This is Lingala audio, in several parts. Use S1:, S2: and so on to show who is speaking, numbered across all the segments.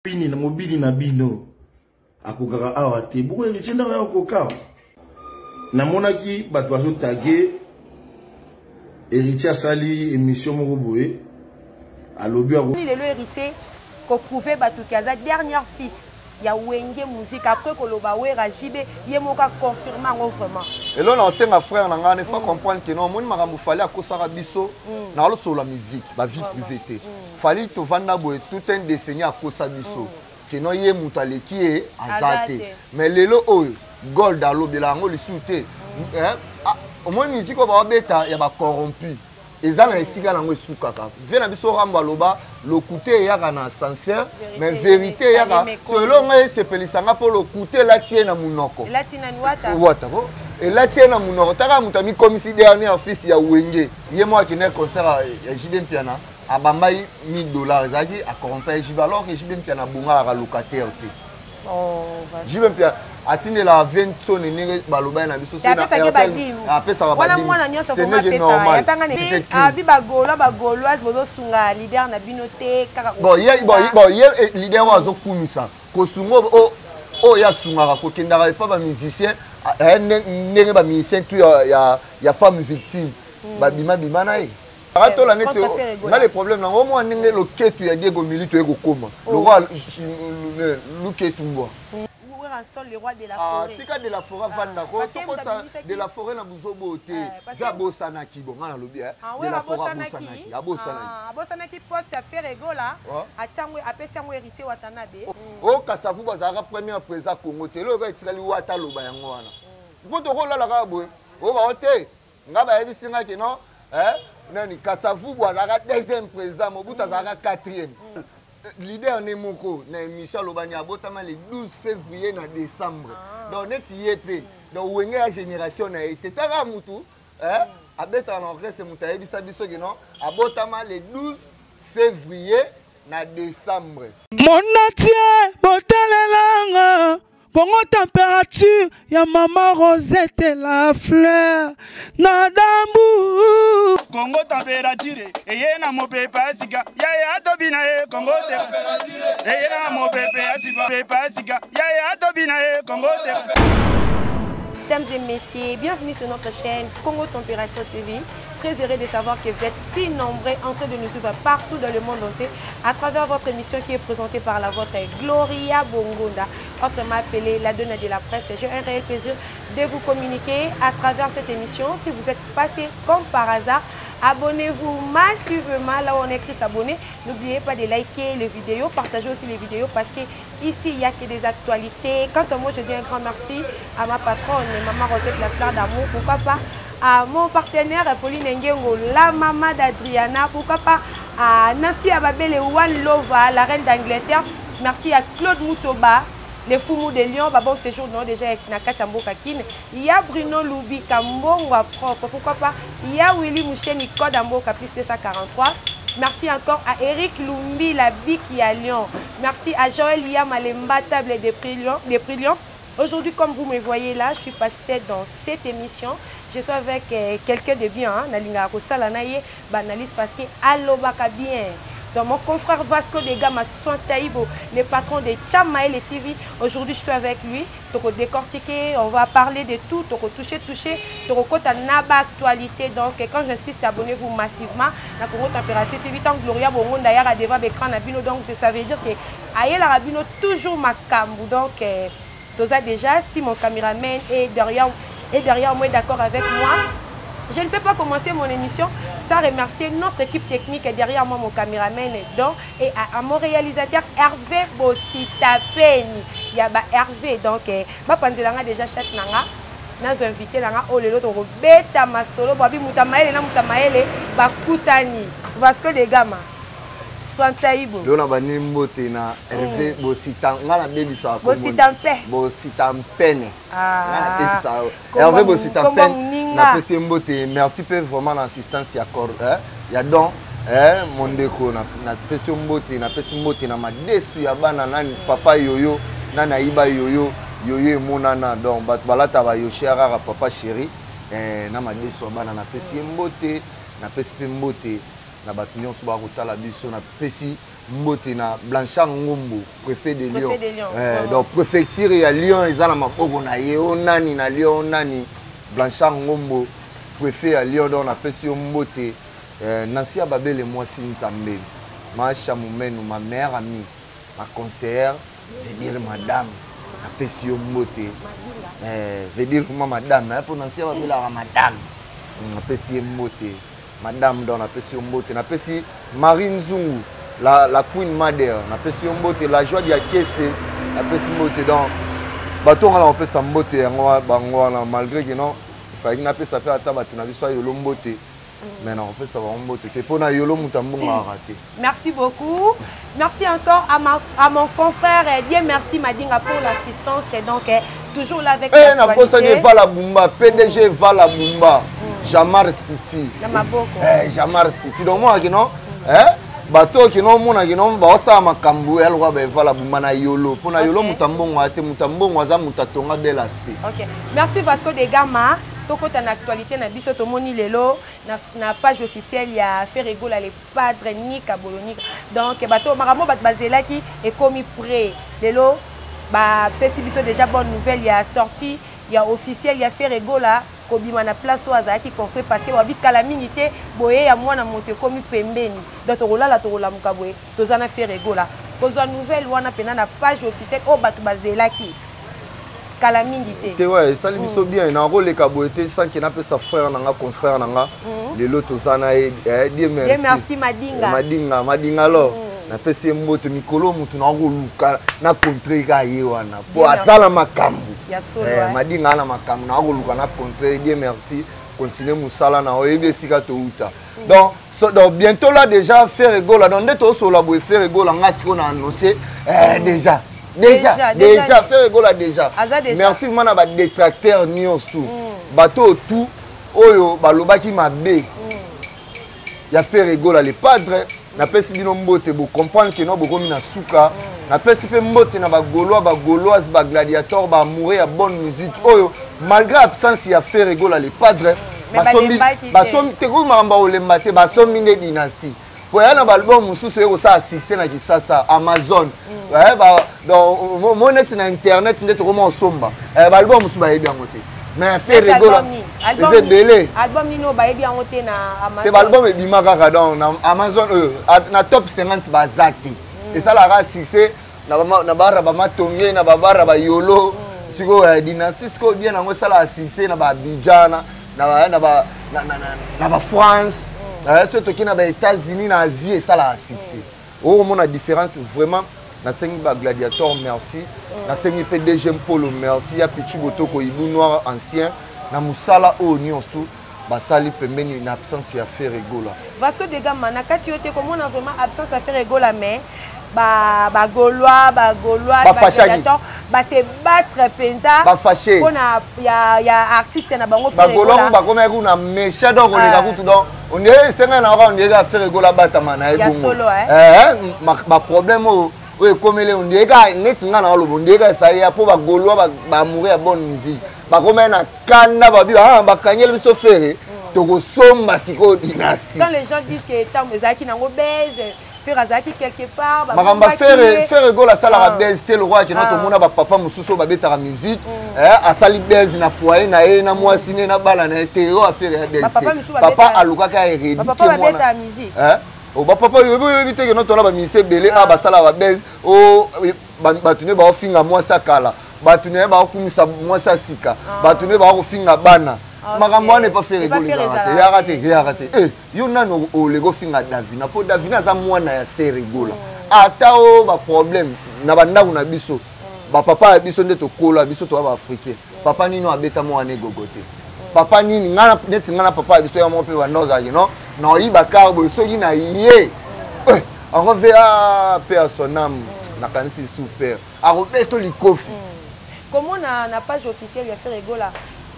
S1: Bini na mobili na bino akokaka awa te boko ngitinda na koka na monaki bato azo taguer héritier sali émission moko boye alobi ako
S2: ni lelo hérité ko prouver bato kaza dernière fils ya wenge musique après ko loba wera jibe ye moka confirmer ngo vraiment
S3: et là on sait ma frère na ngane faut comprendre que non moni makambo fallait akosaka biso na lo sur la musique ba vie privée fallait to vanda boye tout un décennie akosa biso que non ye mutu aleki e azate mais lelo oyo gold alobela ngo lisute au moins musique ko ba beta ya ba corrompu ezana esika nango esukaka vie na biso ramba loba le côté yaka na sincère mais vérité yaka selon ngai sepelisanga po le côté la tie na munoko
S2: la tina nwata
S3: wata ko et la tie na munoko taka mutami komisi dernier fils ya wenge ye moi qui ne concert ya JB Piana abambai $1000 zaki a corromper JB alors que JB Piana bunga la locataire te JB Piana atinde la 20 sonne nenge baloba na biso
S2: na apesa
S3: ba
S2: wana mwana nyonso ko mapesa yatanga ne abi bagoloise bozo sunga leader na bino te kaka
S3: bon ye leader wazo kumisa ko sungo o ya sunga ko kendaka pa ba musicien nenge ba musicien tu ya femme victime ba bima na ye rato la neti na les problèmes na au moins nenge lo ketu ya Diego Milito eko koma le roi Luketu mbo
S2: le roi de la forêt.
S3: Tika de la forêt de la forêt na buzobo te. Ja bosana ki bon na lobi de la forêt bosana ki.
S2: Abosana ki poste affaire egola. Atangwe apesa ngo hérité watanabe.
S3: O kasavu bazaka premier président Congo te lo ka itikali wata loba yango wana. Poto ko la ka boy. O ba ote. Ngaba yebisinga ke non nani kasavu bazaka deuxième président Mobutu azaka quatrième. Leader Nemoko na émission Lobanya Botama le 12 février na décembre. Donc net yepé. Donc wenge la génération na été tara mutu abeta na orchestre muta yebisa biso ke non abotama le 12 février na décembre.
S4: Mon atie botalelanga Congo température ya maman Rosette la fleur Nadambu
S5: Congo température eye na mopepa sika ya tobina e Congo température eye na mopepa sika ya tobina e Congo
S2: Mesdames et messieurs, bienvenue sur notre chaîne Congo Température TV. Très heureux de savoir que vous êtes si nombreux en train de nous suivre partout dans le monde entier à travers votre émission qui est présentée par la vôtre Gloria Bongonda, autrement appelée la Donna de la presse. J'ai un réel plaisir de vous communiquer à travers cette émission. Si vous êtes passé comme par hasard, abonnez-vous massivement là où on écrit s'abonner. N'oubliez pas de liker les vidéos, partagez aussi les vidéos parce que ici il n'y a que des actualités. Quant à moi, je dis un grand merci à ma patronne, Maman Rosette, la fleur d'amour. Pourquoi pas à mon partenaire Pauline Ngengo, la maman d'Adriana. Pourquoi pas à Nancy Ababel et One Lova, la reine d'Angleterre. Merci à Claude Moutoba, les Foumou de Lyon, bon séjour non déjà avec Nakatambo Kakine. Il y a Bruno Loubi Kambongwa propre. Pourquoi pas il y a Willy Mouché Nico Dambo Capis 43. Merci encore à Eric Lumbi, la Biki à Lyon. Merci à Joël Liam Malemba, table des prix Lyon. Aujourd'hui, comme vous me voyez là, je suis passée dans cette émission. Je suis avec quelqu'un de bien, Nalinga Kosalanaye, banaliste parce que Alobaka bien. Donc mon confrère Vasco de Gama Sointaïbo, le patron de Chamaël et TV. Aujourd'hui, je suis avec lui. Toko décortiquer, on va parler de tout. Toko toucher. Toko kota naba actualité. Donc quand j'insiste, abonnez-vous massivement. La Congo Température TV, tant Gloria Bongo d'ailleurs à devant l'écran Nabino. Donc ça veut dire que Aïe la Rabino toujours ma camou. Donc Toza déjà, si mon caméraman est derrière moi, d'accord avec moi. Je ne peux pas commencer mon émission sans remercier notre équipe technique derrière moi, mon caméraman et à mon réalisateur Hervé Bossitapeni. Il y a Hervé, donc Pandelanga déjà chat nanga. Nous invité nanga oh lelo to beta masolo babi mutamaele na mutamaele bakutani Vasco de Gama. Sointaïbo.
S3: Lona bani mbote na Hervé Bossitan ngala bebisa ko Bossitampene. Ngala bebisa Hervé Bossitampene na pesi mbote merci peu vraiment l'assistance ya cor ya don mon ndeko na pesi mbote na madesu ya bana nani papa yoyo nana iba yoyo monana donc bat balata ba yo chera papa chéri na madesu ya bana na pesi mbote na pesi mbote na batu nyonso ba kotala biso na pesi mbote na Blanchard Ngombo préfet de Lyon
S2: Lyon.
S3: Donc préfecture ya Lyon ezala maboko na ye onani na Lyon onani Blanchard Ngombo préfet ya Lyon donc na pesi mbote Nancy Babele moi Nzambe Macha Moumenu ma mère amie ma conseillère veut dire madame na pesi mbote veut dire comment madame pour Nancy Babele la madame na pesi mbote madame donc na pesi mbote na pesi Marine Zungu la Queen Mother, na pesi mbote la joie dia kese, na pesi mbote donc bato ngala on peut sambote yango bango na malgré que non, il fallait na pesa faire ata bato na biso yolo mbote. Mais non, on peut savoir mbote que pour na yolo mutambo a raté.
S2: Merci beaucoup. Merci encore à mon confrère Dieu merci Madinga pour l'assistance et donc toujours là avec
S3: l'actualité. Na posa de Vala Bumba, PDG Vala Bumba, Jamar City. Jamar City. Donc moi que non, bato qui non mona qui non ba sa makambu el roi ba vala bumana yolo pona yolo mutambongo ate mutambongo aza mutatonga bel aspect.
S2: OK. Merci Vasco de Gama. Toko en actualité na biso to moni lelo na page officielle ya Ferregola les padres Nika Bologna. Donc bato maramo bat bazela qui est commis prêt. Lelo ba pesi biso déjà bonne nouvelle il y a sorti il y a officiel il y a Ferregola kobima na place oaza qui confré parce que wabi calamité boye ya mwana moto komi pembeni donc tolala tola mukaboye tozana Ferregola kozwa nouvelle wana pena na page officielle o batu bazela ki calamité
S3: te ouais ça biso bien na rôle ka boye sans que na pe sa frère nanga confrère nanga lelo tozana Dieu
S2: merci
S3: madinga alors na pesi mbote mikolo mutu na ngoluka na contre ka ye wana po azala makambu madinga na makambu na ngoluka na contre Dieu merci continuer musala na oyebe sika to uta donc bientôt là déjà Ferregola donc ndeto so la boye Ferregola ngasi ko na annoncer déjà Ferregola déjà merci mana ba détracteur nyonso bato tout oyo balobaki mabe ya Ferregola les padres na pesi bino mbote bo comprendre que non bokomi na suka na pesi pe mbote na ba gauloise ba gladiateur ba amoureux ya bonne musique oyo malgré absence ya Ferregola les padres basombi te ko maramba olemba te basombi ne dynastie po ya na ba album mususu eko sa succès na kisasa Amazon donc mon net na internet nde to ko mo somba ba album mususu ba yebi yango te mais Ferregola c'est belé
S2: album nino ba yebi yango te na Amazon
S3: te album ebima kaka donc na Amazon na top 50 bazaki et ça la ra succès na bara ba matonge na bara ba yolo siko dynastie siko bien nango sala succès na ba Abidjan na ba France surtout qui na ba États-Unis na Asie ça la succès au mon la différence vraiment na sengi ba gladiateur merci na sengi PDG Polo merci ya Pichu Botoko Ibu Noir ancien na musala o nyonso basali pembeni na absence ya Ferregola
S2: Vasco de Gama na kati yote comment on a vraiment absence ya Ferregola mais ba gaulois gladiateur ba se battre penza
S3: ba fâché
S2: pona ya artiste na bango
S3: Ferregola ba comme kuna méchant donc on les a tout donc on est senga na on est Ferregola batama na ebongo ba problème oui, comme les on dit que netinga na olobo ndeka ça ya po ba gaulois ba amoureux ya bonne musique ba comme na kanda ba bi ba kanyel biso fere to ko somba siko dynastie
S2: quand les gens disent que tant ezaki nango base faire azaki quelque part
S3: ba kamba Ferregola sala la base te le roi qui notre mona ba papa mususu ba betara musique asali base na foyer na ye na mwasi ne na bala na te o affaire ya base papa aluka ka hérité
S2: papa ba betara musique
S3: o ba papa yo éviter que notre là ba ministère belé ba sala ba base o batune ba ofinga mwasi akala batune ba okumisa mwasi asika batune ba ofinga bana makambo wana pas Ferregola ya raté yo nano o lego finga Davina po Davina za mwana ya Ferregola ata o ba problème na bandako na biso ba papa biso nde to kola biso to ba africain papa nino abeta mwana gogote papa nini ngana neti ngana papa biso ya mope wa noza you na oyiba karbo soki na ye on revient à père son âme na kanisi super a rebeto likofi
S2: comment na page officielle ya Ferregola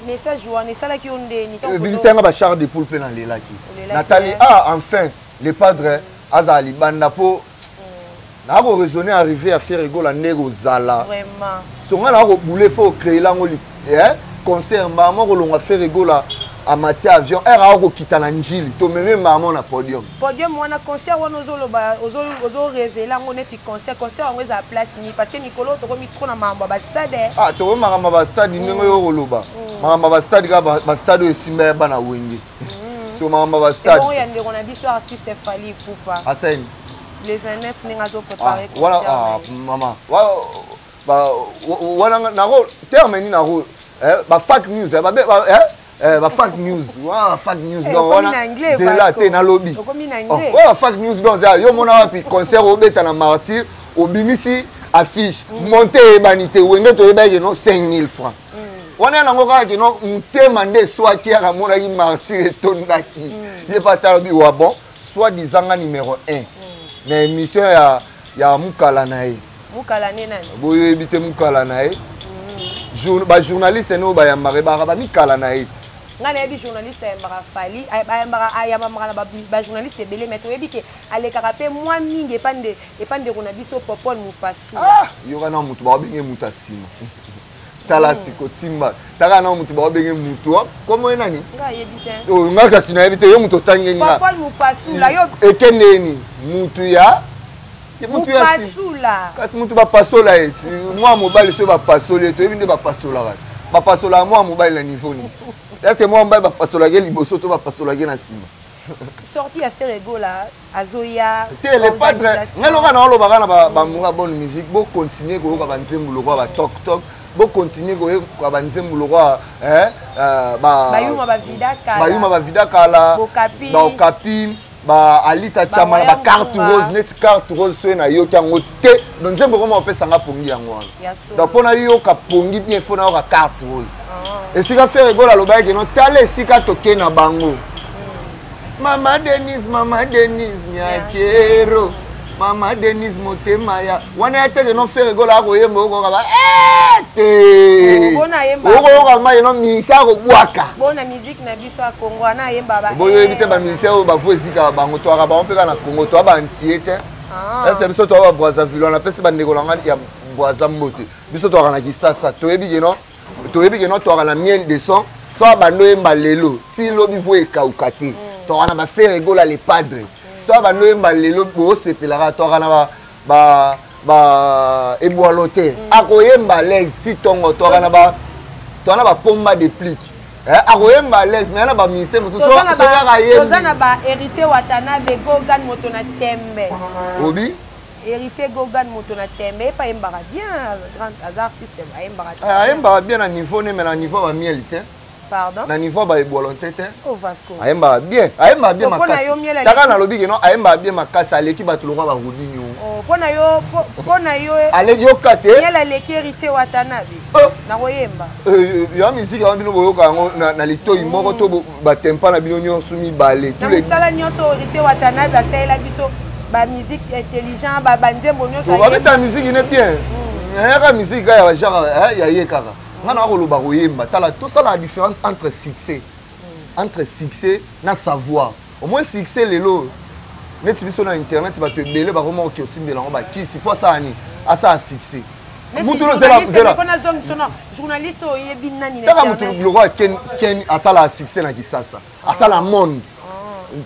S2: message wana sala ki onde ni tango
S3: bilisanga ba char de poule pe na lelaki Nathalie enfin les padres azali banda po na ko raisonner arriver à Ferregola nego zala
S2: vraiment
S3: songa na ko boule faut créer lango concert ba mo ko longa Ferregola à matière avion era ko kitana njili to meme maman na podium
S2: wana concert wana ozo révéler ngo neti concert ngo za place ni parce que Nicolo to komi trop na mamba ba stade
S3: to mamba ba stade ningo yo koloba mamba ba stade ka ba stade esimba bana wenge so mamba ba stade
S2: bon yande on a dit sur artiste Fally Ipupa
S3: Asen
S2: les 29 ninga zo préparer
S3: voilà maman voilà nako terme ni nako ba fake news ba fake news fake news donc wana zela te na lobby fake news donc yo mona wapi concert obeta na martyr obimisi affiche monter banité wenge to yebake no 5000 francs wana nango kaka kino mutema nde swaki ya mona ki martyr etondaki ye pata lobi wa bon soit disant numéro 1 na émission ya mukala na ye
S2: mukala ne nani
S3: boyo ebite mukala na ye ba journaliste no ba yamare ba mikala na ye
S2: ngana yebi journaliste ayambaka Fally ayambaka na ba journaliste ebele mais toyebi ke alekaka pe mwa mingi epande kona biso popol mufasu
S3: yoka na mutu babenge mutu asima tala siko timba taka na mutu babenge mutu komo enani
S2: nga yebi te
S3: nga kasi na yebi te yo mutu tangeni nga
S2: popol mufasu la yo
S3: ekendeni mutu ya
S2: mupasula
S3: kasi mutu bapasola eti mwa mobali so bapasola to yebi nde bapasola kati bapasola mwa mobali na niveau ni c'est moi mobali bapasola ke liboso to bapasola ke na sima
S2: sorti ya Ferrego la azoya
S3: te le padre ngeloka na oloba na ba munga bonne musique bo continuer ko ka banzembu lokwa ba tok tok bo continuer ko ka banzembu lokwa
S2: bayuma ba vida
S3: kala ba okapi ba alita chama ba carte rose net carte rose so na yo kango te donc nzembo ko mo pesa nga pongi yango wana donc pona yo ka pongi bien fona ka carte rose et si ka faire rigola loba ke no tale sika toke na bango Mama Denise nyakero Mama Denise motema ya wana ya teke no faire rigola ko yembo ko ba
S2: bona yemba
S3: ko ma no misa ko bwaka
S2: bona musique na biso a Congo na yemba ba
S3: boyo ebite ba misa o ba fozika bango to aka ba on pe na Congo to ba antiete c'est biso to ba Brazzaville na pese ba ndekolanga ya Brazambote biso to aka na Kisasa to ebi ke no to aka na miel de son so ba no yemba lelo si lobi vo ekaukate to aka na ba faire rigola les padres so ba no yemba lelo bo sepelaka to aka na ba eboalote akoyemba les titongo to aka na ba pomba de plique akoyemba les mais na ba mise muso so ka yemba
S2: tozana ba hérité Watanabe Gogan moto na tembe
S3: obi
S2: hérité Gogan moto na tembe pa yembaka bien grand artiste
S3: ayembaka bien na niveau ne mais na niveau ba miel te
S2: pardon
S3: na niveau ba eboalote te
S2: o Vasco
S3: ayembaka bien makasi taka na lobi ke no ayembaka bien makasi aleki bato lokwa ba rudinyo
S2: pona yo
S3: aleki yo kate
S2: yela leki hérité Watanabe na koyemba
S3: yo musique ya bino boyoka yango na litoi moko to batempa na bino nyonso mibale
S2: tous les sala nyonso hérité Watanabe asalela biso ba musique intelligent ba nzembo nyonso
S3: ba beta musique ne bien ka musique ya genre ya ye kaka ngana ko loba koyemba tala tout ça la différence entre succès na savoir au moins succès lelo neti biso na internet ba te belé ba comment ki osimbela ngo ba kisi po ça ani asa succès mutu lo zela
S2: kona zone sono journaliste o yebi nani na
S3: taka mutu lo ko ken asala succès na Kisasa asala monde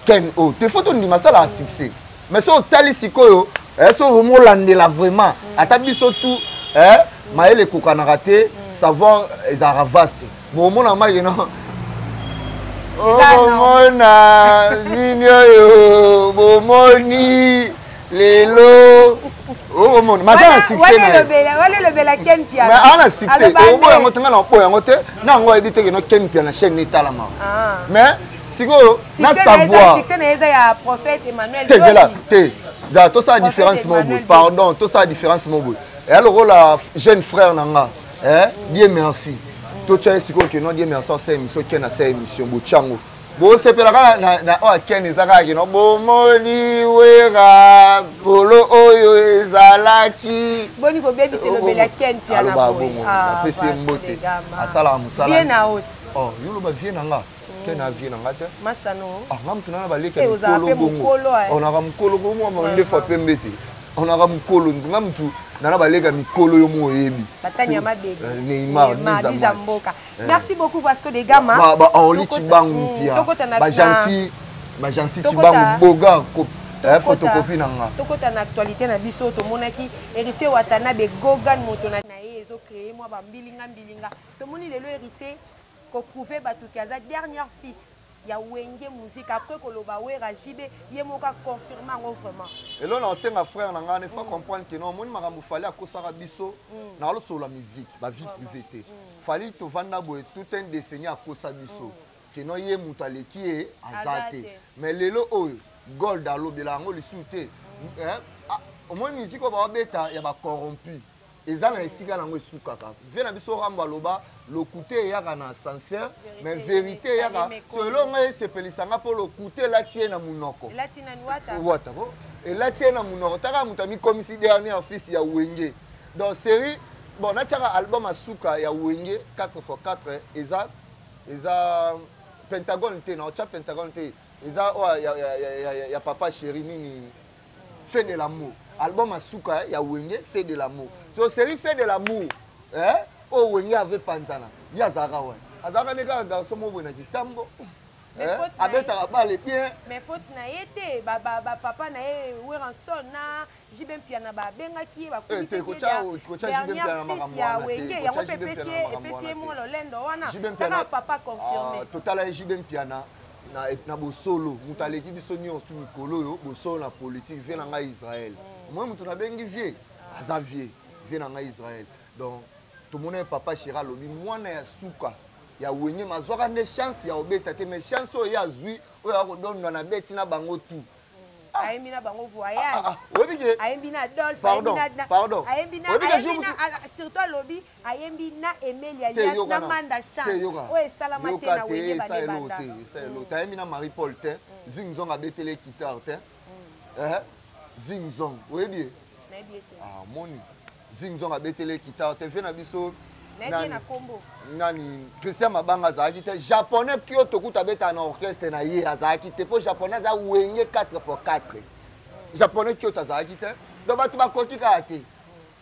S3: ken o te photo ndima asala succès mais so tali sikoyo so vraiment landela vraiment ata biso tout maele kokana raté savoir ezara vaste bon mona mai no mona ninyo yo bomoni lelo mona matana succès
S2: wale le bela ken pia
S3: mais ana succès o yango tanga na po yango te na ngo ebite ke no ken pia na chaîne netala ma mais siko na savoir
S2: succès na eza ya prophète Emmanuel
S3: te za to ça différence mon bout pardon to ça différence mon bout et alors la jeune frère nanga Dieu merci to tcha siko ke no Dieu merci c'est émission ken na c'est émission bochango bo sepela na o ken ezaka ke no bomoni wera polo oyo ezalaki
S2: boni ko bebi te lo bela ken pia na boy
S3: pesi mbote asala musala
S2: bien na haute
S3: oh yolo ba vie nanga ken na vie nanga te
S2: masano
S3: ngam tuna na baleka mukolo bongo on a mukolo bongo on le fa pembete on a mukolo ngam tu nana balega mikolo yo mo yebi
S2: Batanya mabebe
S3: Neymar
S2: Mboka. Merci beaucoup parce que les gamins
S3: ba Oli Chibangu pia ba Jansi Chibangu boga photocopie nanga
S2: tokota na actualité na biso to monaki hérité watana be Gogan moto na ye ezo créer moi ba mbilinga to moni lelo hérité ko prouver batu kaza dernière fils ya wenge musique après koloba wera jibe ye moka confirmer ngo vraiment
S3: et là on sait ma frère nanga ne faut comprendre que non moni makambo fallait akosaka biso na lo sur la musique ba vie privée fallait to vanda boy tout un décennie akosa biso que non ye mutu aleki azate mais lelo oyo gold alobela yango lisusu au moins musique oyo babeta ya bacorrompu eza na esika nango esukaka vie na biso rambo aloba lokute eyaka na sincère mais vérité eyaka so elongo esepelisanga mpo lokute elati ye na munoko wata elati ye na munoko taka moto amikomisi dernier fils ya wenge donc série bon natiaka album asuka ya wenge 4x4 eza Pentagone te na ocha Pentagone te eza ya papa chéri nini fait de l'amour album asuka ya wenge fait de l'amour so série fait de l'amour o wenge avait panzana ya zara wa azaka neka garçon mo bona kitambo abeta bale bien
S2: mais faute na yete papa na ye weranson na jibem pia na ba benga ki ba ko
S3: te ko cha jibem pia na makambo
S2: ya wenge ya mo pepecie mo lo lendo wana taka papa confirmer
S3: total jibem pia na bosolo mutu aleki biso nyonso mikolo oyo bosolo na politique vie na ngai Israël moi mutu na bengi vie aza vie na ngai Israël donc tomona papa Chira lobi mwana ya suka ya wenge mazwaka nde chance ya obeta te mais chance oyo ya zwi oyo akodondwa na beti na bango tu
S2: ayembi na bango voyage
S3: obike
S2: ayembi na Adolphe
S3: pardon
S2: ayembi na surtout lobi ayembi na Emelia Yas na Manda Chance oyo esalama te na wenge banda
S3: ayembi na Marie Paul te Zingzong abetele guitare te Zingzong oyebi moni Zingzong abetele guitare te ve na biso nani Christian Mabanga azalaki te japonais kio tokuta beta na orchestre na ye azalaki te po japonais aza wenge 4x4 japonais kio azalaki te donc bato bakoki kaka te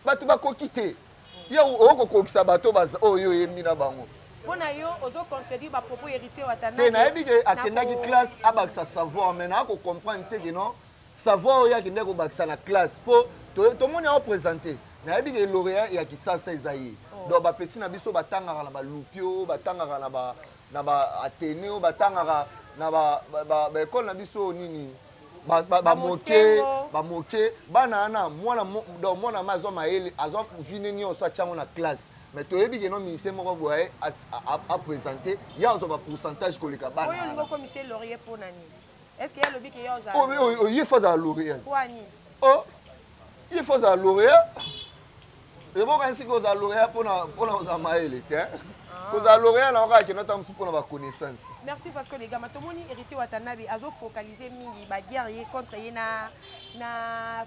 S3: bato bakoki te ye okokokisa bato oyo oyembi na bango
S2: mpona yo ozocontredire bapropos héritier watana
S3: te nayebi ke akendaki classe abakisa savoir mais nakocomprendre te ke non savoir oyo akendaki kobakisa na classe mpo tomoni aopresente nayebi ke lauréat ya kisasa eza ye donc bapeti na biso batangaka na balupio batangaka na baathéneo batangaka na baekole na biso nini bamoke bana ana mwana ma azwa mayele azwa vine nyonso atiango na classe mais toyebi ke no ministère moko boye apresente ya ozwa bapourcentage koleka bana
S2: oyo olingi okomisa laurier mpo nani est ce que ya lobi ke yo
S3: ye fo azala lauréat ye fo azala lauréat eboka nsi kozala lauréat mpona kozala mayele te kozala lauréat na okaka keno tamosu mpona baconnaissance.
S2: Merci parce que les gars tomoni héritier watanabe azo focaliser mingi ba guerre ye contre ye na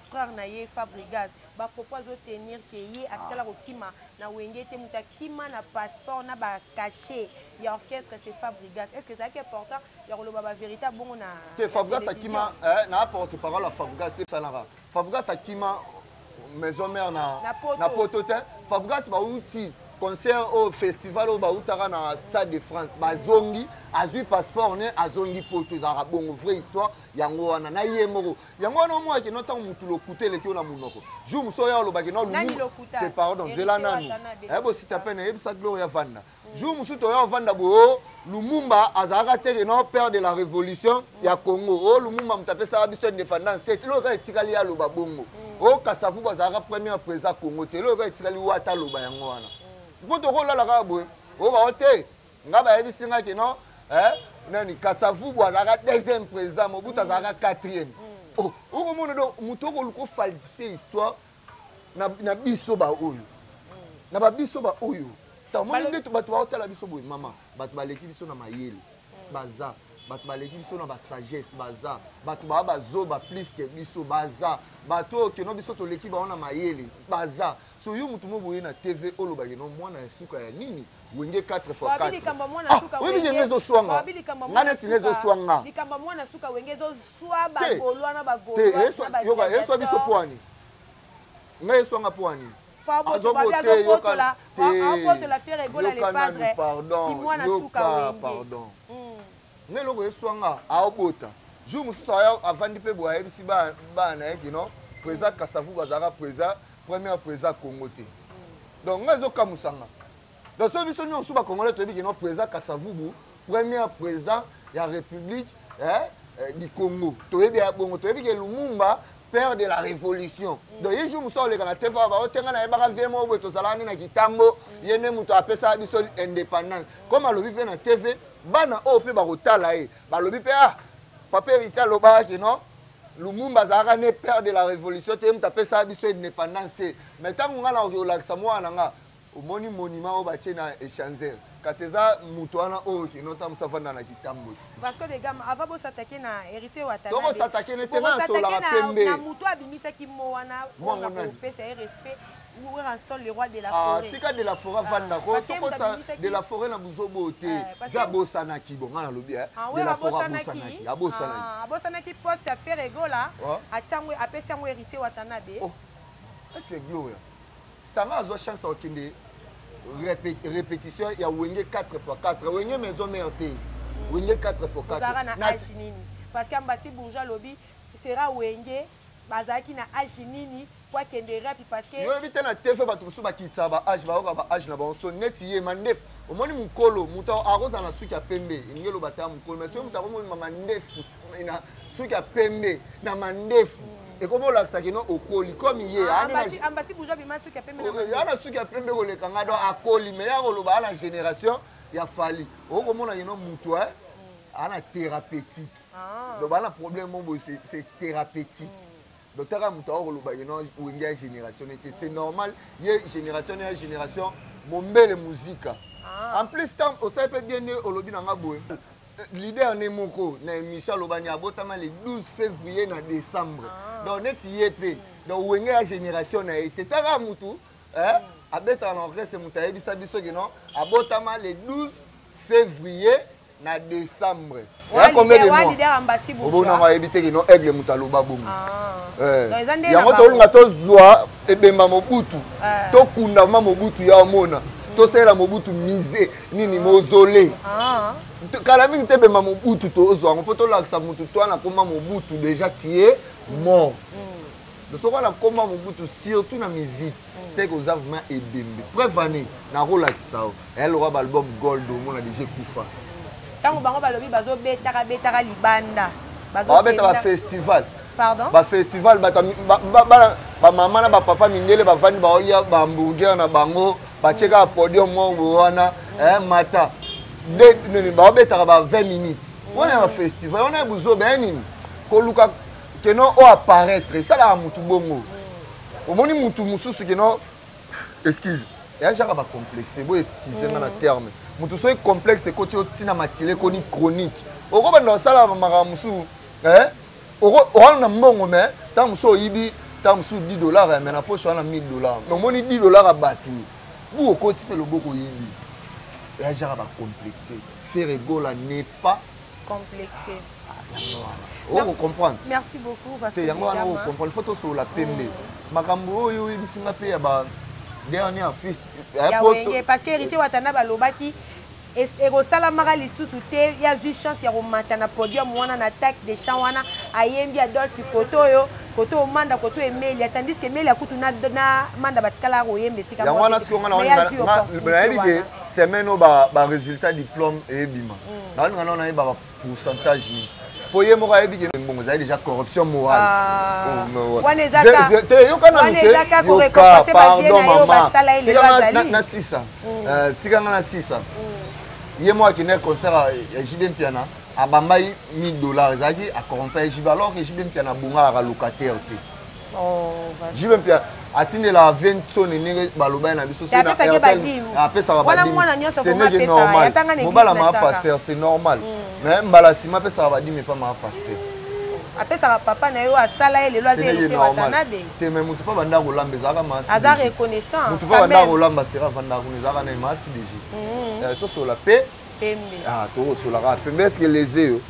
S2: frère na ye Fabregas ba propose tenir que ye akala ko kima na wenge te muta kima na passeport na ba caché ya orchestre c'est Fabregas. Est-ce que ça est important ya ko ba vérité bon na
S3: te Fabregas akima na porte parole à Fabregas te sanara Fabregas akima maison mère na potote Fabregas ba outil concert au festival au bautara na Stade de France bazongi azui passeport ne azongi poto za bongo vraie histoire yango wana na yemoko yango wana mo ke nota mutu lokuté le kio na munoko jour muso ya lo bakena lu te pardon zela nanu bo si tapene ebisa gloria vanda jour musu to ya vanda bo Lumumba azaka te no père de la révolution ya Congo o Lumumba mutapesa biso indépendance te lo ka etikali ya lo babongo o Kasavu bazaka premier président Congo te lo ka etikali wata lo ba yango wana Poto ko la ka boy o ba ote ngaba yebisinga ke no nani Kasavu azaka deuxième président Mobutu azaka quatrième oh o mo no muto ko luko falsifier histoire na biso ba oyo na ba biso ba oyo ta mo ndeto bato ba otala biso boy mama bato ba leki biso na mayele baza bato ba leki biso na ba sagesse baza bato ba zoba plus que biso baza bato ke no biso to leki ba ona mayele baza so yo mutu mo boye na TV oloba ke no mwana suka ya nini wenge 4x4 oui bien nezo swanga ngane tinezo swanga
S2: likamba mwana suka wenge zo swa ba golwa na ba golwa
S3: yoka yeso biso poani ngai swanga po ani
S2: pardon
S3: ngai loko eswanga aobota jour mosusu aya avandi mpe boye ayebisi bana ye kino président Kasavu bazalaka président premier président Congo te donc ngai ezokamusanga donc so biso nyonso bakongolais toyebi kino président Kasavubu premier président ya république du Congo toyebi ya bongo toyebi ke Lumumba père de la révolution donc ye jour mosusu oleka na tv baotenga na yebaka vie moko boye tozalaka nde na kitambo ye nde moto apesa biso indépendance comme alobi mpe na tv bana oyo mpe bakotala ye balobi mpe papa héritier alobaka kino Lumumba azalaka ne père de la révolution te ye moto apesa biso indépendance te mais ntango nga na olakisa mwana nga omoni monument oyo batie na échangeur kasi eza moto wana oyo kino tamusa vanda na kitambo
S2: parce que les gars avant bosatake na héritier Watanabe
S3: tokosatake ne te nga nasolaka pembe
S2: na moto abimisaki mo wana mpona kopesa ye respect où est le roi de la forêt
S3: tika de la forêt vanda ko tokota de la forêt na buzobo te ja bosanaki bonga na lobi de la forêt abosanaki
S2: poste à faire egola atango apesa mo héritier Watanabe
S3: est-ce que gloria tanga azwa chance okende répétition ya wenge 4x4 wenge maison mère te wenge 4x4
S2: na âge nini parce que ambasi bourgeois lobby sera wenge bazaki na âge nini kwa kende rap parce que
S3: yo bité na tv batu musu bakitsa ba âge ba âge na ba so net ye mandef omoni mukolo muto aroza na suki ya pembe ingelo bata mukolo mais so muto akomo mama ndefu ina suki ya pembe na mandefu et comment on l'a dit non au coli comme hier
S2: ambasi bourgeois bima suki ya pembe
S3: na suki ya pembe ko le kanga do a coli mais ya ko lo ba la génération ya fali o comment on a non muto ana thérapeutique donc ba na problème mon c'est thérapeutique donc ta muto ko lo ba non ou ngia génération c'est normal ye génération mon belle musique en plus temps au ça peut bien au lobby na ngabo leader Nemoko na émission lobani abotama le 12 février na décembre donc net yep donc wenge ya génération na été taka mutu abeta na orchestre mutu ayebisa biso que non abotama le 12 février na décembre ya combien de mois
S2: leader ambasi
S3: bobo on va éviter que non aigle mutu aloba bongo yango to lunga to zwa ebemba mobutu to kunda mobutu ya omona to sera mobutu mise nini mozole kala mingi te bema mobutu to ozwa po to lakisa mutu to na koma mobutu déjà qui est mort de ce qu'on a koma mobutu surtout na musique c'est que ça vraiment ebembe prévané na rola kisao elle aura album gold on a déjà kufa
S2: tango bango balobi bazo betaka libanda
S3: bazo beta festival
S2: pardon
S3: ba festival ba mama na ba papa mindele ba vandi ba oya ba hamburger na bango ba cheka podium mo wana mata de ba betaka ba 20 minutes on a un festival on a buzo ben nini ko luka que non o apparaître ça la mutu bongo o moni mutu mususu que non excuse ya jaka ba complexe bo excuse na terme mutu so complexe côté otina makile ko ni chronique o ko banda sala mama musu on a mbongo mais tant musu yibi tant musu $10 mais na poche on a $1000 no moni $10 à batu vous au côté le boko yibi ya jaka ba complexé faire rigola n'est pas
S2: complexé.
S3: Vous comprenez?
S2: Merci beaucoup.
S3: C'est yango wana vous comprenez. Il faut tout sur la pembe. Makambo oyo bisinga pe ya ba dernier fils.
S2: Parce que héritier Watanabe alobaki ekosala maka lisusu te ya zwi chance ya komata na podium wana na attaque des champs wana ayembi Adolphe koto oyo koto omanda koto Emeli tandis que Emeli akutu na manda batikala koyemba esika
S3: yango wana siko na yebi ke semaine o ba résultat diplôme ebima na ngana na yeba ba pourcentage ni poye moko yebi ke mbongo za déjà corruption morale
S2: wana ezaka
S3: te yoka na te yoka pardon maman na 600 tikanga na 600 ye moi qui n'est concert à JB Piana à Bambaï $1000 zaki à corrompre JB alors que JB Piana bunga à locataire JB Piana atinde la 20 tonnes nenge baloba na biso
S2: c'est
S3: normal mobala ma pasteur c'est normal mais mbala sima pe ça va dire mais pas ma pasteur
S2: après ça papa na yo asala ele loise ele Watanabe
S3: te même mutu pa banda rolamba zaka ma
S2: aza reconnaissant
S3: mutu pa banda rolamba sera vanda kunezaka na masi deji to so la paix Ah, tout sur la rap. Mais est-ce que les yeux,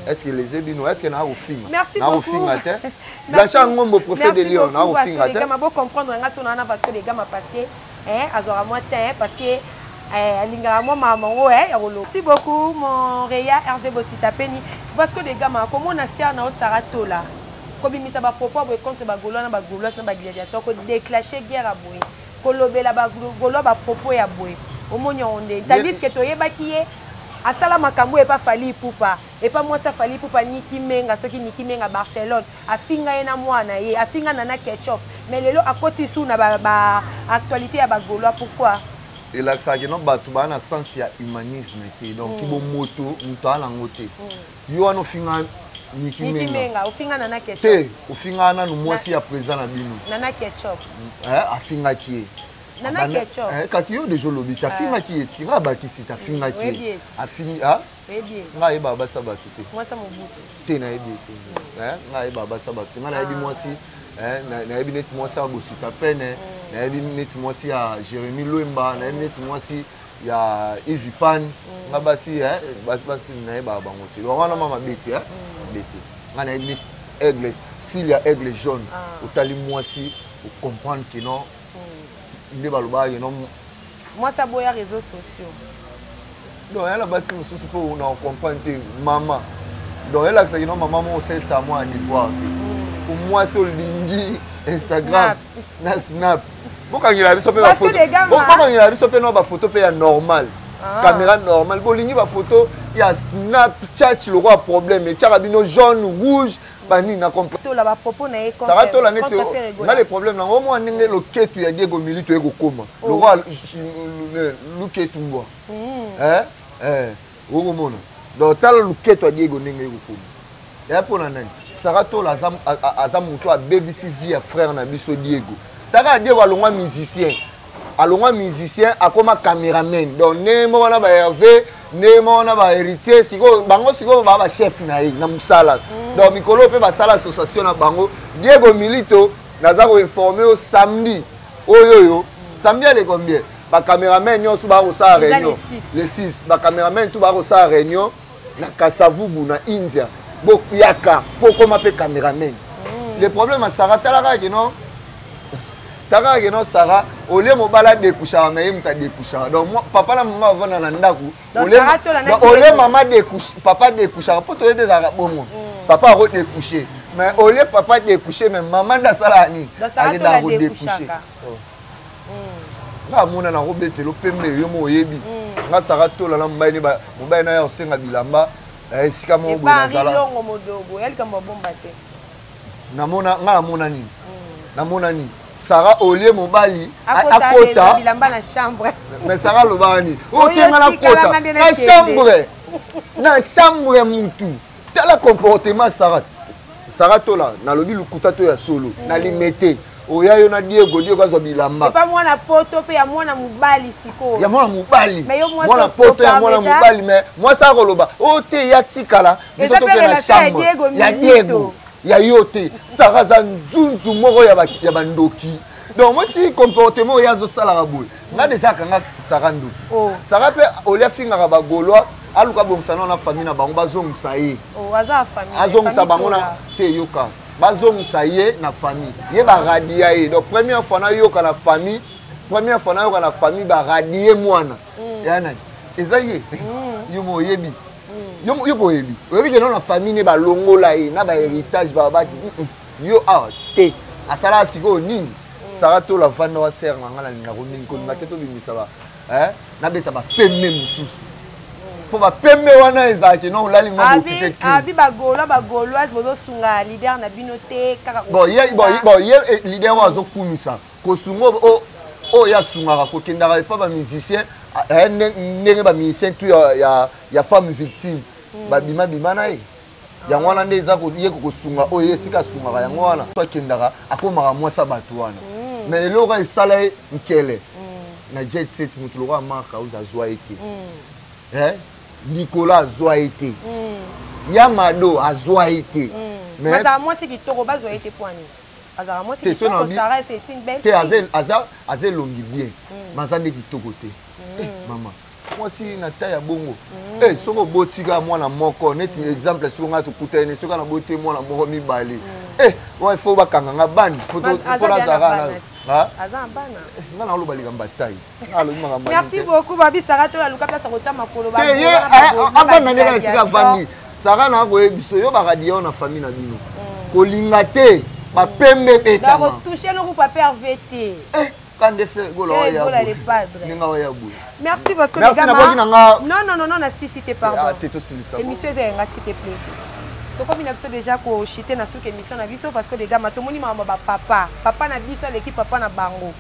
S3: est-ce que les yeux, est-ce que n'a au film?
S2: Merci beaucoup.
S3: Blanchard Ngombo, professeur de Lyon, n'a au film.
S2: Les gars, je comprendre parce que les gars m'ont passé, à moi parce que merci beaucoup, mon Réa Hervé Bossitapeni. Parce que les gars, comment on a fait un Sarato là? Comme il m'a proposé contre Bagolo, gladiateur, déclencher guerre à Boué. Kolobé la Bagolo, propos à Boué. Au moins, on est. Tandis que tu es baquillé. Asala makambo et pas Fali Poupa et pas moi ça Fali Poupa Niki Menga ceux qui Niki Menga Barcelone a finga ena mwana ye a finga nana ketchup mais lelo à côté sous na ba actualité ya bagolo pourquoi
S3: et là ça que non batu ba na sens ya humanisme qui donc ki bo moto mutala ngote yo ano finga Niki Menga
S2: o finga nana ketchup
S3: te o finga na no mwasi ya présent na bino
S2: nana ketchup
S3: a finga ki
S2: nana ketchup
S3: kasi yo déjà lobi ta finga ki etira ba ki si ta finga ki a fini ah nga yeba basa ba tuté
S2: moi ça mobutu
S3: te na yebi nga yeba basa ba tuté nga na yebi mwasi na yebi neti mwasi ya Bosita Pene na yebi neti mwasi ya Jérémy Loemba na yebi neti mwasi ya Ivipan nga basi basi na yeba bango te wana mama bete bete nga na yebi neti aigle s'il y a aigle jaune otali mwasi o comprendre que non
S2: moi ça boya réseaux sociaux
S3: donc elle a basi mususu pour on comprendre maman donc elle a dit non maman mon c'est ça moi à niveau pour moi c'est lingi Instagram na snap pourquoi il a vu ça pe photo pourquoi il a vu ça pe non ba photo pe normal caméra normale bon lingi ba photo il y a Snapchat le roi problème et tcharabino jaune rouge bani na comprendre
S2: la propos na e
S3: ça va to la net na les problèmes na au moins ndenge le ketu ya Diego Milito eko koma le roi le ketu ngwa o mona donc tal le ketu ya Diego ndenge eko koma et pour nani ça va to la azam muto a BBC via frère na biso Diego taka Diego alongwa musicien akoma caméraman donc nemo wana ba Hervé nemo na ba héritier siko bango siko ba chef na ye na musala donc mikolo pe ba sala association na bango Diego Milito naza ko informer au samedi oyoyo samedi ale combien ba cameraman nyo su ba ko sa réunion le 6 ba cameraman tout ba ko sa réunion na Kasavubu na India bo yaka poko pe cameraman le problème à Sarah talaka que non taka que non Sarah au lieu mobala découchar mais il m'a découchar donc moi papa la maman va na ndaku au lieu maman découche papa découchar pour toi des arabes bon papa a découché mais au lieu papa découcher mais maman da salani a découcher nga mona na robete lo pembe yo mo yebi nga Sarah to la mbaye ni ba mbaye na ya osenga bilamba esika mo bo na sala
S2: longo modogo elle comme bomba te
S3: na mona nga mona ni na mona ni Sarah Olie Mobali akota
S2: bilamba na chambre
S3: mais Sarah lobani o tenga na kota na chambre mutu tala comportement Sarah tola na lobi lukuta to ya solo na limete oya yo na Diego zo bilamba
S2: pas moi na photo pe ya mwana mobali siko
S3: ya mwana mobali
S2: mwana
S3: photo ya mwana mobali mais moi ça koloba o te ya tikala biso to pe na chambre ya Diego ya yote Sarah za nzunzu moko ya bandoki donc moi ti comportement ya zo sala raboui nga déjà kanga Sarah ndu Sarah pe olia finga ba goloa aluka bomsana na famille na bango bazongisa ye
S2: aza famille
S3: azongisa bango na te yoka bazongisa ye na famille ye ba radia ye donc première fois na yoka na famille ba radie mwana yana ezaye yo mo yebi yo boyebi oyebi que na famille ne ba longola ye na ba héritage ba yo te asala siko nini Sarah to la vanda wa ser nga na linga ko ningi ko ngateto bimisa ba na beta ba pemme mususu po ba pemme wana ezaki no lali ngo
S2: profiter abi bagoloise bozo sunga leader na binote kaka
S3: bon ye leader wa zo kumisa ko sungo o ya sunga ko kindara pa ba musicien ndenge ba musicien tu ya femme victime ba bima na ye yango wana nde eza ko ye ko sunga o ye sika sunga yango wana to kindara akoma mwasa batu wana mais eloko esala ye nkele na jet set mutu loko amaka oza azwa ete Nicolas azwa ete Yamado azwa ete
S2: mais moi c'est kitoko bazwa ete poani azara moi c'est kitoko Sarah c'est une belle
S3: te azelongi bien maza nde kitoko te maman mwasi na taille ya bongo eh soko botika mwana moko neti exemple soko nga tukutene soko na botie mwana moko mibale eh wa faut bakanga nga bani pour la zara ha
S2: azambana
S3: nga na loba liga bataille alo manga bani
S2: merci beaucoup babi Sarah to la luka place ko chama kolo ba
S3: ye abana ndeka sika vandi Sarah na ko biso yo baradio na famille na bino kolinga te ba pembe beta
S2: ma toucher no pas perverti
S3: quand de faire golo ya ninga ya bu
S2: merci parce que les gars non na si c'était pardon émission est s'il te plaît donc comme il a déjà ko chiter na sous émission na biso parce que les gars matomoni mama ba papa na biso à l'équipe papa na bango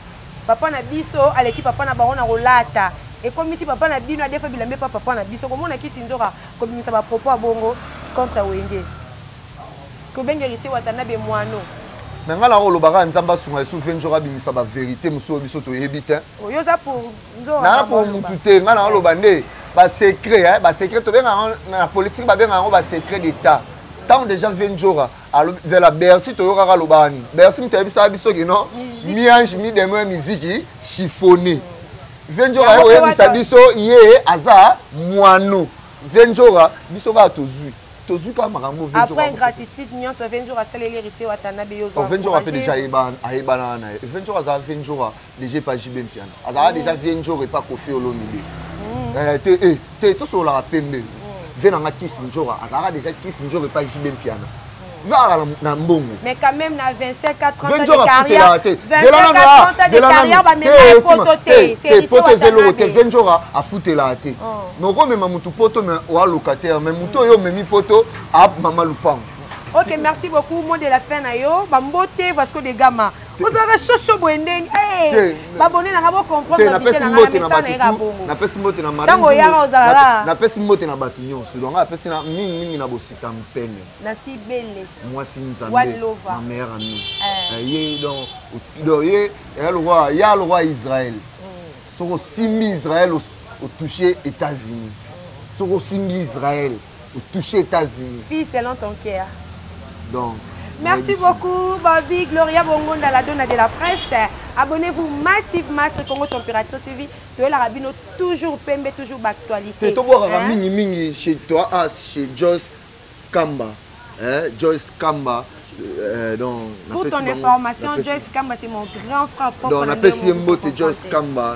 S2: papa na biso à l'équipe papa na bango na rolata et comme si papa na bino a des fois bilambe papa na biso comme on a qui tinzora comme ça va propos à bongo contre wenge ko bengerité watanabe mwano
S3: mais ngala ko lobaka nzamba sunga su venjora bimisa ba vérité muso biso to yebita
S2: oyo za pour nzo
S3: na pour mutu te ngala ko lobande ba secret ba secret to benga na politique ba benga ba secret d'état tant déjà venjora alors de la Bercy to yoka lobani Bercy mtabisa biso ki non miange mi de moi musique chiffonné venjora yo yebisa biso ye aza mwano venjora biso ba tozui
S2: après gratitude nion so 20 jours à celle l'héritier watanabe yo
S3: zo 20 jours a fait déjà aibana na 20 jours à 20 jours déjà pas jibem piano azara déjà 20 jours et pas kofi olomide te to so la pembe vena nga kiss njora azara déjà kiss njora et pas jibem piano na mbongo
S2: mais quand même na 27 4 30
S3: de carrière
S2: 27 4 30 de carrière ba même poto te
S3: poto velo te 20 jours à foutre la te non comme même mutu poto mais au locataire mais mutu yo memi poto a mama lupang.
S2: OK, merci beaucoup. Mot de la fin na yo ba mbote parce que des gamins vous avez chocho boendeng eh ba bonné na ba comprendre
S3: na pesi mbote na batu na pesi mbote na mari
S2: tango yaka ozala
S3: na pesi mbote na batu nyonso donc na pesi na mingi na bosika mpene
S2: na si belle
S3: moi si nzambe ma mère ami ye donc ye le roi Israël soko simbi Israël au toucher États-Unis soko simbi Israël au toucher États-Unis
S2: fille selon ton cœur
S3: donc
S2: merci beaucoup, Babi, Gloria Bongonda, la donne de la presse. Abonnez-vous massivement sur Congo Température TV. Tu es la rabino toujours pembe, toujours d'actualité.
S3: Tu vois, mingi chez toi, chez Joyce Kamba. Joyce Kamba. Donc,
S2: pour ton information, Joyce Kamba, c'est mon grand frère.
S3: Donc, on appelle Joyce Kamba.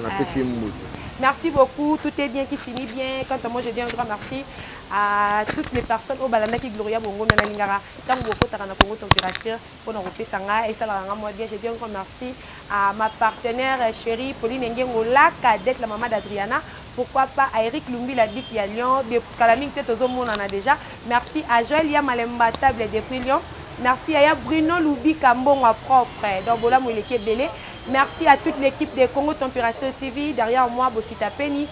S2: Merci beaucoup, tout est bien qui finit bien. Quant à moi, je dis un grand merci à toutes les personnes au Balanda qui Gloria Bongo na lingara tant beaucoup tarana Congo Température pour nous refaire sanga et ça la ranga moi bien. Je dis un grand merci à ma partenaire chérie Pauline Ngengo la cadette la maman d'Adriana, pourquoi pas à Eric Lumbi la dit qui à Lyon de Calaming tête aux hommes on en a déjà. Merci à Joël Malemba table depuis Lyon. Merci à Bruno Loubi Kambon à propre dans Bola Mouleke Belé. Merci à toute l'équipe de Congo Température TV derrière moi Bosita Penny.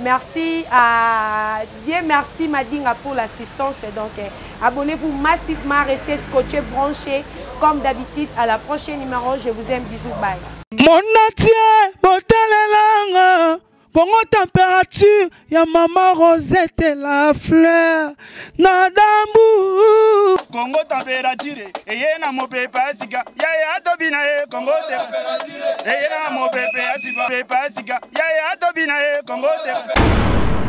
S2: Merci à Dieu, merci Madinga pour l'assistance. Donc abonnez-vous massivement, restez scotchés, branchés comme d'habitude. À la prochaine numéro, je vous aime, bisous, bye.
S4: Mon atier, botalelanga, Congo Température, ya maman Rosette la fleur, nadambu.
S5: Congo Température, eye na mopepa sika, ya tobina Congo Température, eye na mopepa sika, ya tobina Congo Température.